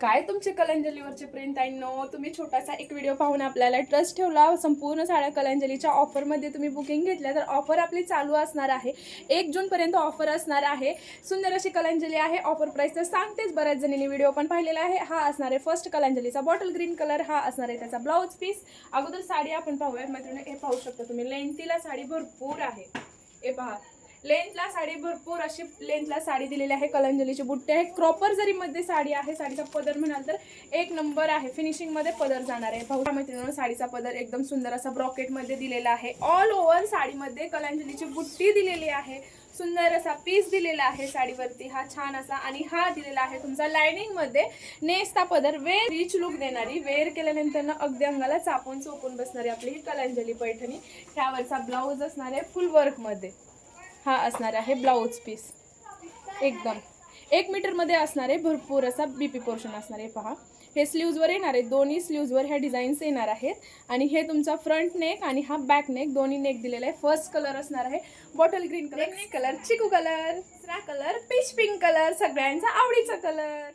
काय तुमचे कलांजलीवरचे प्रिंट आहे नो, तुम्ही छोटासा एक व्हिडिओ पाहून आपल्याला ट्रस्ट ठेवला. संपूर्ण साड्या कलांजलीच्या ऑफरमध्ये तुम्ही बुकिंग घेतल्या तर ऑफर आपली चालू असणार आहे. 1 जूनपर्यंत ऑफर असणार आहे. सुंदर अशी कलांजली आहे. ऑफर प्राईस तर सांगतेच, बऱ्याच जणींनी व्हिडिओ पण पाहिलेला आहे. हा असणार आहे फर्स्ट कलांजलीचा बॉटल ग्रीन कलर. हा असणार आहे त्याचा ब्लाऊज पीस. अगोदर साडी आपण पाहूयात मैत्रिणी. हे पाहू शकता तुम्ही, लेंथीला साडी भरपूर आहे. हे पहा, लेंथला साडी भरपूर अशी लेंथला साडी दिलेली आहे. कलांजलीचे बुट्टे आहे. क्रॉपर जरी मध्ये साडी आहे. साडीचा पदर म्हणाल तर 1 नंबर आहे. फिनिशिंग मध्ये पदर जाणार आहे. पाहू मैत्रिणींनो, साडीचा पदर एकदम सुंदर असा ब्रॉकेट मध्ये दिलेला आहे. ऑल ओव्हर साडीमध्ये कलांजलीची बुट्टी दिलेली आहे. सुंदर असा पीस दिलेला आहे साडीवरती. हा छान असा, आणि हा दिलेला आहे तुमचा लाइनिंग मध्ये नेसता पदर. वेअर रिच लुक देणारी, वेअर केल्यानंतर अगदी अंगाला चापून चोपून बसणारी आपली ही कलांजली पैठणी. त्यावरचा ब्लाऊज असणार आहे फुल वर्क मध्ये. हा असणार आहे ब्लाऊज पीस. एकदम 1 मीटर मध्ये असणार आहे. भरपूर असा बीपी पोर्शन असणार आहे. पहा, हे स्लीव्जवर येणार आहे. दोन्ही स्लीव्जवर ह्या डिझाईन्स येणार आहेत. आणि हे तुमचा फ्रंट नेक आणि हा बॅक नेक, दोन्ही नेक दिलेला आहे. फर्स्ट कलर असणार आहे bottle green colour, next colour चिकू कलर, दुसरा कलर पीच पिंक कलर, सगळ्यांचा आवडीचा कलर.